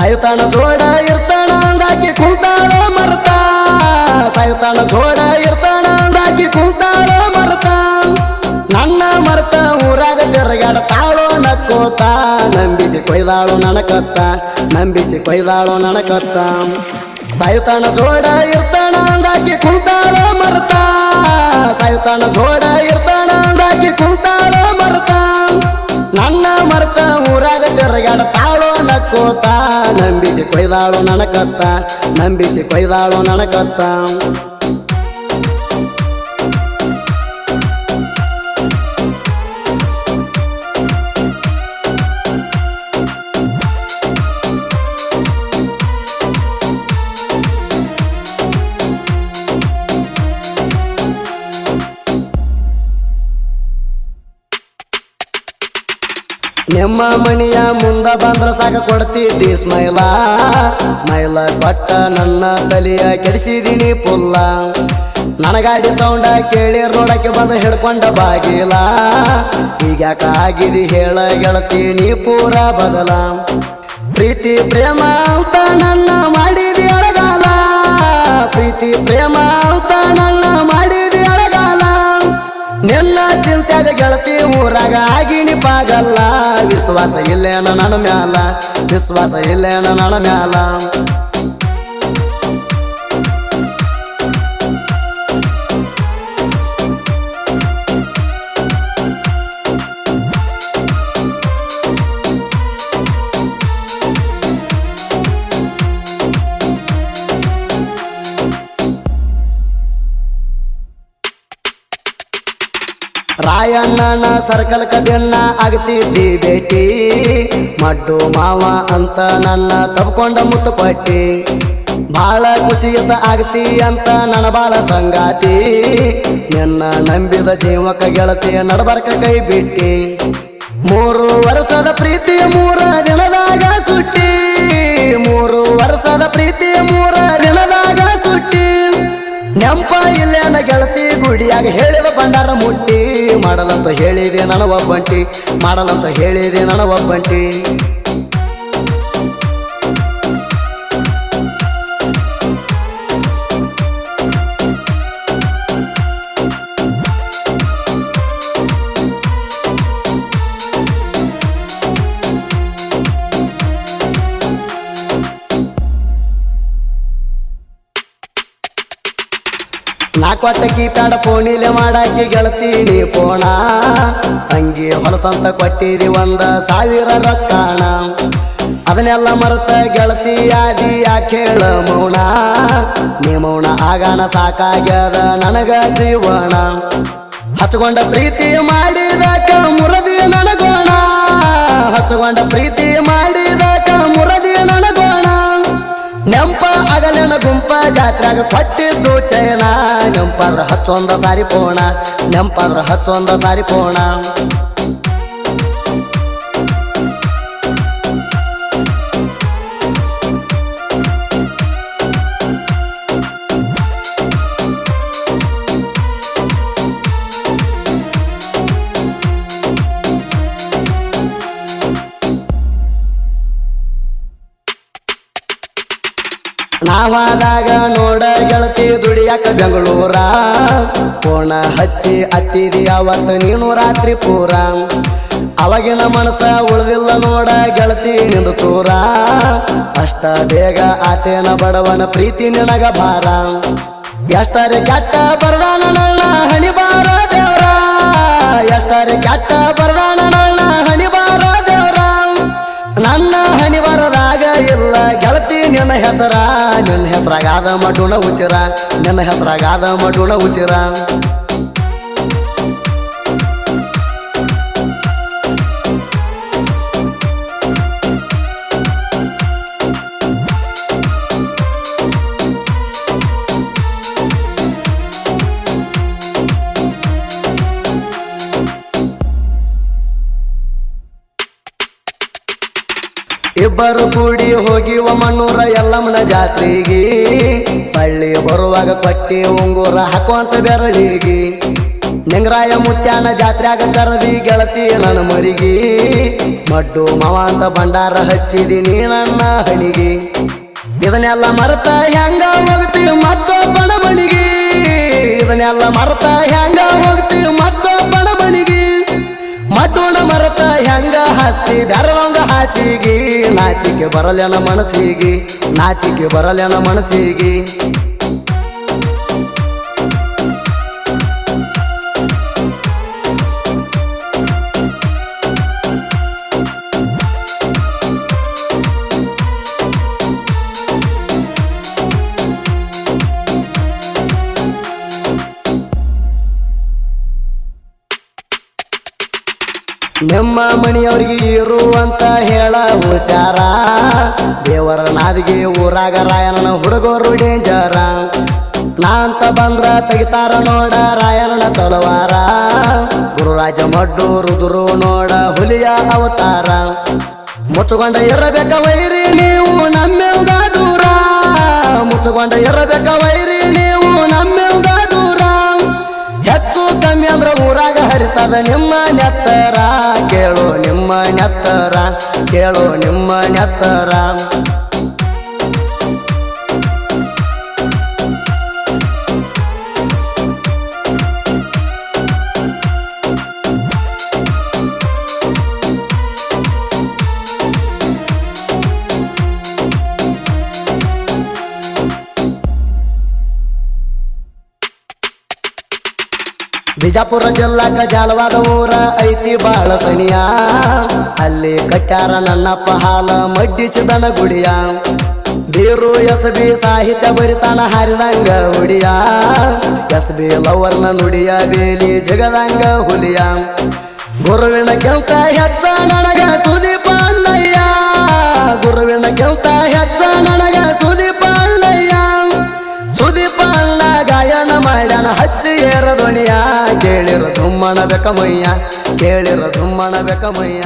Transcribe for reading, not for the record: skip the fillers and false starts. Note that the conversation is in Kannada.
ಸಾಯುತ್ತಾನ ಜೋಡ ಇರ್ತಾನ ಅಂದಾಕಿ ಕುಂತಾಳ ಮರ್ತ ಸಾಯುತ್ತಾನ ಜೋಡ ಇರ್ತಾನ ಅಂದಾಕಿ ಕುಂತಾಳ ಮರ್ತ ನನ್ನ ಮರ್ತ ಊರಾಗ ತಿರುಗಾಡ್ತಾಳೋ ನಕ್ಕೋತ ನಂಬಿಸಿ ಕೊಯ್ದಾಳು ನನಕತ್ತ ನಂಬಿಸಿ ಕೊಯ್ದಾಳು ನನಕತ್ತ ಸಾಯುತ್ತಾನ ಜೋಡ ಇರ್ತಾನ ಅಂದಾಕಿ ಕುಂತಾಳ ಮರ್ತ ಸಾಯುತ್ತಾನ ಜೋಡ ಇರ್ತಾನ ಅಂದಾಕಿ ಕುಂತಾಳ ಮರ್ತ ನನ್ನ ಮರ್ತ ಊರಾಗ ತಿರುಗಾಡ್ತಾಳೋ ನಕ್ಕೋತ ನಂಬಿಸಿ ಕೊಯ್ದಾಳು ನನಕತ್ತ ನಂಬಿಸಿ ಕೊಯ್ದಾಳು ನನಕತ್ತ ನಿಮ್ಮ ಮನೆಯ ಮುಂದ ಬಂದ್ರ ಸಾಕ ಕೊಡ್ತಿದ್ದಿ ಸ್ಮೈಲ ಸ್ಮೈಲ ಕೊಟ್ಟ ನನ್ನ ತಲೆಯ ಕೆಡಿಸಿದೀನಿ ಪುಲ್ಲ ನನಗಾಡಿ ಸೌಂಡ ಕೇಳಿ ನೋಡಕ್ಕೆ ಬಂದ ಹಿಡ್ಕೊಂಡ ಬಾಗಿಲ ಈಗ್ಯಾಕ ಆಗಿದಿ ಹೇಳ ಗೆಳತೀನಿ ಪೂರ ಬದಲ ಪ್ರೀತಿ ಪ್ರೇಮ ಅಂತ ನನ್ನ ಮಾಡಿದಿ ಅಳಗಾಲ ಪ್ರೀತಿ ಪ್ರೇಮ ಅಂತ ನನ್ನ ಮಾಡಿದಿ ಅಳಗಾಲ ನಿನ್ನ ಚಿಂತ್ಯಾಗ ಗೆಳತಿ ಊರಾಗ ಆಗಿನಿ ಪಾಗಲ್ಲ ವಿಶ್ವಾಸ ಇಲ್ಲೇನ ನನ್ನ ಮ್ಯಾಲ ವಿಶ್ವಾಸ ಇಲ್ಲೇನ ನನ್ನ ಮ್ಯಾಲ ರಾಯಣ್ಣನ ಸರ್ಕಲ್ ಕದನ್ನ ಆಗ್ತಿದ್ದಿ ಭೇಟಿ ಮಡ್ಡು ಮಾವ ಅಂತ ನನ್ನ ತಬ್ಕೊಂಡ ಮುತ್ತು ಕೊಟ್ಟಿ ಬಾಳ ಖುಷಿಯತ ಆಗ್ತಿ ಅಂತ ನನ್ನ ಬಾಳ ಸಂಗಾತಿ ನಿನ್ನ ನಂಬಿದ ಜೀವಕ ಗೆಳತಿ ನಡಬರ್ಕ ಕೈ ಬಿಟ್ಟಿ 3 ವರ್ಷದ ಪ್ರೀತಿಯ 3 ದಿನದಾಗ ಸುಟ್ಟಿ 3 ವರ್ಷದ ಪ್ರೀತಿಯ 3 ದಿನದಾಗ ಸುಟ್ಟಿ ನೆಂಪ ಇಲ್ಲೇನ ಗೆಳತಿ ಗುಡಿಯಾಗ ಹೇಳಿದ ಬಂಡಾರ ಮುಟ್ಟಿ ಮಾಡಲಂತ ಹೇಳಿದೆ ನನ್ನ ಒಬ್ಬಂಟಿ ಮಾಡಲಂತ ಹೇಳಿದೆ ನನ್ನ ಒಬ್ಬಂಟಿ ನಾಕೊಟ್ಟಕಿ ಪ್ಯಾಡ ಫೋನಿಲೆ ಮಾಡಾಕಿ ಗೆಳತೀನಿ ಪೋಣ ತಂಗಿ ಹೊಲಸಂತ ಕೊಟ್ಟಿದಿ 1,000 ರೊಕ್ಕಾಣ ಅದನ್ನೆಲ್ಲ ಮರೆತ ಗೆಳತಿ ಆದಿ ಯಾಕೇಳ ಮೌನ ನೀ ಮೌನ ಆಗಾಣ ಸಾಕಾಗ್ಯದ ನನಗ ಜೀವನ ಹಚ್ಕೊಂಡ ಪ್ರೀತಿ ಮಾಡಿದಕ ಮುರದಿ ನನಗೋಣ ಹಚ್ಕೊಂಡ ಪ್ರೀತಿ ಮಾಡಿದಕ ಮುರದಿ ನನಗೋಣ ನೆಂಪ ಅಗಲಿನ ಗುಂಪ ಜಾತ್ರೆಗ ಕೊಟ್ಟಿದ್ದು ಚೈನ ನೆಂಪಾದ್ರ ಹತ್ತೊಂದ ಸಾರಿ ಪೋಣ ನೆಂಪಾದ್ರ ಹತ್ತೊಂದ ಸಾರಿ ಪೋಣ ನಾವಾದಾಗ ನೋಡ ಗೆಳತಿ ದುಡಿಯಾಕ ಬೆಂಗಳೂರ ಪೋಣ ಹಚ್ಚಿ ಹತ್ತಿದಿ ಅವತ್ತು ನೀನು ರಾತ್ರಿ ಪೂರ ಅವಾಗಿನ ಮನಸ್ಸ ಉಳಿದಿಲ್ಲ ನೋಡ ಗೆಳತಿ ನಿಂದು ತೂರ ಅಷ್ಟ ಬೇಗ ಆತೇನ ಬಡವನ ಪ್ರೀತಿ ನಿನಗ ಭಾರ ಎಷ್ಟರೆ ಕೆಟ್ಟ ಬರದಾನ ನನ್ನ ಹಣಿ ಬಾರ ದೇವ್ರ ಎಷ್ಟರೆ ಕೆಟ್ಟ ಬರದಾನ ನನ್ನ ಹಣಿ ಬಾರ ದೇವ್ರ ನನ್ನ ಹಣಿ ಬರದಾಗ ಇಲ್ಲ ಗೆಳತಿ ನಿನ್ನ ಹೆಸರ ನಿನ್ನ ಹೆಸರಾಗಾದ ಮಡುಣ ಉಸಿರ ನಿನ್ನ ಹೆಸರಾಗಾದ ಮಡುಣ ಉಸಿರ ಇಬ್ಬರು ಕೂಡಿ ಹೋಗಿವ ಮಣ್ಣೂರ ಎಲ್ಲಮ್ಮನ ಜಾತ್ರೆಗೆ ಪಳ್ಳಿ ಬರುವಾಗ ಕೊಟ್ಟಿ ಉಂಗುರ ಹಾಕುವಂತ ಬೆರಳಿಗೆ ನಿಂಗರಾಯ ಮುತ್ಯಾನ ಜಾತ್ರ್ಯಾಗ ಕರದಿ ಗೆಳತಿ ನನ್ನ ಮರಿಗೆ ಮಡ್ಡು ಮಾವ ಅಂತ ಭಂಡಾರ ಹಚ್ಚಿದೀನಿ ನನ್ನ ಹಣಿಗೆ ಇದನ್ನೆಲ್ಲ ಮರೆತ ಹೆಂಗ ಹೋಗ್ತೀವಿ ಮತ್ತೊಬ್ಬನ ಮನಿಗೆ ಇದನ್ನೆಲ್ಲ ಮರೆತ ಹೆಂಗ ಹೋಗ್ತೀವಿ ಮತ್ತೊಬ್ಬನ ಮನಿಗೆ ಮತ್ತೋಣ ಮರೆತ ಹೆಂಗ ಹಸ್ತಿ ಬೆರವಂಗ ಹಾಸಿಗೆ ನಾಚಿಕೆ ಬರಲೆನ ಮನಸ್ಸಿಗೆ ನಾಚಿಕೆ ಬರಲೆನ ಮನಸ್ಸಿಗೆ ನಿಮ್ಮ ಮಣಿಯವ್ರಿಗೆ ಇರುವಂತ ಹೇಳ ಹುಷಾರ ದೇವರ ನಾದಿಗೆ ಊರಾಗ ರಾಯಣನ ಹುಡುಗರು ಡೇಂಜರ ನಾ ಅಂತ ಬಂದ್ರ ತೆಗಿತಾರ ನೋಡ ರಾಯಣನ ತಲವಾರ ಗುರುರಾಜ ಮಡ್ಡು ರುದುರು ನೋಡ ಹುಲಿಯ ಅವತಾರ ಮುಚ್ಚುಕೊಂಡ ಇರಬೇಕ ವೈರಿ ನೀವು ನಮ್ಮೆಲ್ದ ದೂರ ಮುಚ್ಚುಕೊಂಡ ಇರಬೇಕ ವೈರಿ ನೀವು ನಮ್ಮೆಲ್ದ ದೂರ ಹೆಚ್ಚು ಕಮ್ಮಿ ಅಂದ್ರ ಊರಾಗ ಹರಿತದ ನಿಮ್ಮ ನೆತ್ತರ ಕೇಳೋ ನಿಮ್ಮ ನೆತ್ತರ ಕೇಳೋ ನಿಮ್ಮ ನೆತ್ತರ ಬಿಜಾಪುರ ಜಿಲ್ಲಾಕ ಜಾಲವಾದ ಊರ ಐತಿ ಬಾಳ ಸಣಿಯ ಅಲ್ಲಿ ಕಟ್ಯಾರ ನನ್ನಪ್ಪ ಹಾಲ ಮಡ್ಡಿಸಿದನ ಗುಡಿಯ ಬೀರು ಎಸ್ಬಿ ಸಾಹಿತ್ಯ ಬರಿತಾನ ಹಾರಿದಂಗ ಹುಡಿಯ ಎಸ್ಬಿ ಲವರ್ನ ನುಡಿಯ ಬೇಲಿ ಜಗದಂಗ ಹುಲಿಯ ಗುರುವಿನ ಕೆಲ್ತ ಹೆಚ್ಚ ನನಗ ಸುದೀಪ ಅಣ್ಣಯ್ಯ ಗುರುವಿನ ಕೆಲ್ತ ಹೆಚ್ಚ ನನಗ ಸುದೀಪ ಅಣ್ಣಯ್ಯ ಸುದೀಪ ಅಣ್ಣ ಗಾಯನ ಮಾಡ್ಯಾನ ಹಚ್ಚಿ ಏರ ಧ್ವನಿಯ ಕೇಳಿರ ಧುಮ್ಮಣ ಬೆಕಮಯ್ಯ ಕೇಳಿರ ಧುಮ್ಮಣ ಬೆಕಮಯ್ಯ